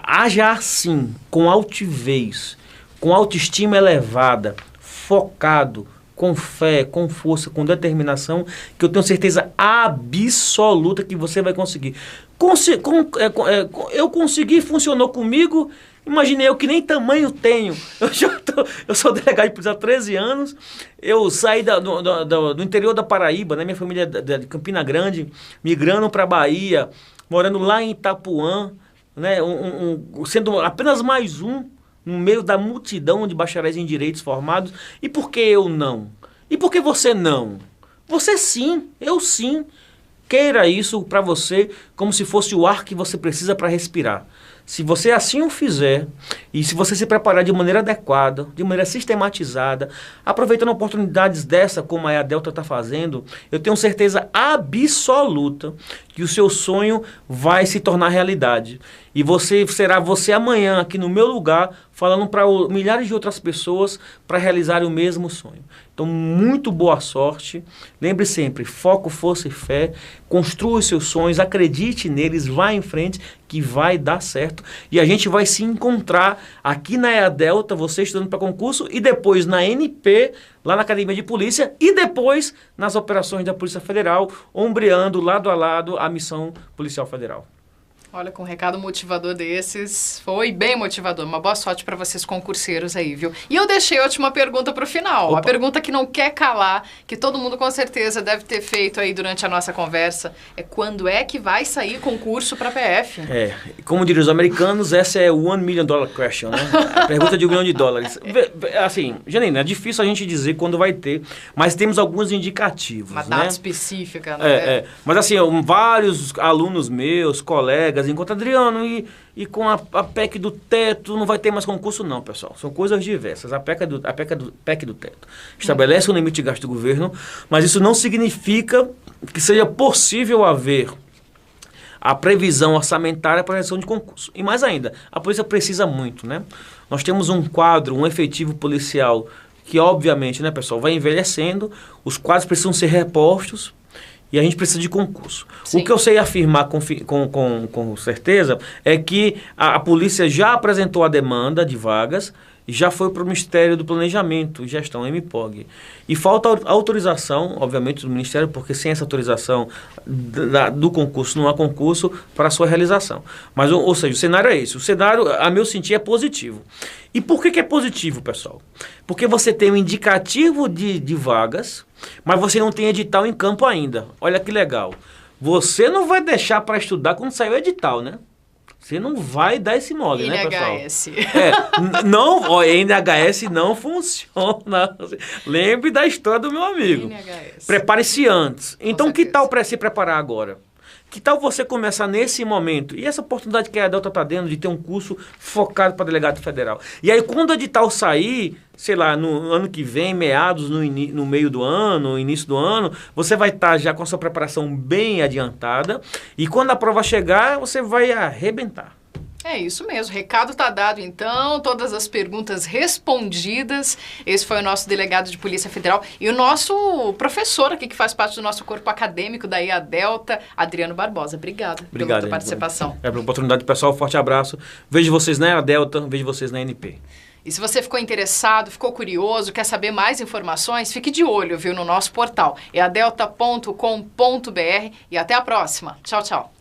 haja assim, com altivez, com autoestima elevada, focado, com fé, com força, com determinação, que eu tenho certeza absoluta que você vai conseguir. Eu consegui, funcionou comigo. Imaginei eu que nem tamanho tenho. Eu sou delegado de polícia há 13 anos. Eu saí do interior da Paraíba, né? Minha família é de Campina Grande, migrando para a Bahia, morando lá em Itapuã, né? Sendo apenas mais um no meio da multidão de bacharéis em direitos formados. E por que eu não? E por que você não? Você sim, eu sim. Queira isso para você como se fosse o ar que você precisa para respirar. Se você assim o fizer, e se você se preparar de maneira adequada, de maneira sistematizada, aproveitando oportunidades dessa, como a Delta está fazendo, eu tenho certeza absoluta que o seu sonho vai se tornar realidade. E será você amanhã aqui no meu lugar, falando para milhares de outras pessoas para realizar o mesmo sonho. Então, muito boa sorte. Lembre sempre, foco, força e fé. Construa os seus sonhos, acredite neles, vá em frente, que vai dar certo. E a gente vai se encontrar aqui na EA Delta, você estudando para concurso, e depois na NP, lá na Academia de Polícia, e depois nas operações da Polícia Federal, ombreando lado a lado a missão policial federal. Olha, com um recado motivador desses, foi bem motivador. Uma boa sorte para vocês concurseiros aí, viu? E eu deixei a última pergunta para o final. Opa. A pergunta que não quer calar, que todo mundo com certeza deve ter feito aí durante a nossa conversa, é quando é que vai sair concurso para PF? Como diriam os americanos, essa é o $1 million question, né? A pergunta de $1 milhão. Assim, Janina, é difícil a gente dizer quando vai ter, mas temos alguns indicativos, uma data específica, né? Mas assim, vários alunos meus, colegas, enquanto Adriano, e com a PEC do teto não vai ter mais concurso não, pessoal. São coisas diversas. A PEC do teto estabelece um limite de gasto do governo, mas isso não significa que seja possível haver a previsão orçamentária para a realização de concurso. E mais ainda, a polícia precisa muito, né? Nós temos um quadro, um efetivo policial que obviamente, né, pessoal, vai envelhecendo, os quadros precisam ser repostos, e a gente precisa de concurso. Sim. O que eu sei afirmar com certeza é que a polícia já apresentou a demanda de vagas e já foi para o Ministério do Planejamento e Gestão, MPOG. E falta autorização, obviamente, do Ministério, porque sem essa autorização do concurso não há concurso para a sua realização. Mas, ou seja, o cenário é esse. O cenário, a meu sentir, é positivo. E por que é positivo, pessoal? Porque você tem um indicativo de vagas, mas você não tem edital em campo ainda. Olha que legal. Você não vai deixar para estudar quando sair o edital, né? Você não vai dar esse mole, né, pessoal? NHS. NHS não funciona. Lembre da história do meu amigo. NHS. Prepare-se antes. Então, que tal para se preparar agora? Que tal você começar nesse momento? E essa oportunidade que a Delta está dando de ter um curso focado para delegado federal. E aí, quando o edital sair, sei lá, no ano que vem, meados, no meio do ano, início do ano, você vai estar já com a sua preparação bem adiantada. E quando a prova chegar, você vai arrebentar. É isso mesmo, o recado está dado então, todas as perguntas respondidas. Esse foi o nosso delegado de Polícia Federal e o nosso professor aqui que faz parte do nosso corpo acadêmico da EA Delta, Adriano Barbosa. Obrigada pela tua participação. Pela oportunidade, pessoal, forte abraço. Vejo vocês na EA Delta, vejo vocês na NP. E se você ficou interessado, ficou curioso, quer saber mais informações, fique de olho, viu, no nosso portal, eadelta.com.br e até a próxima. Tchau, tchau.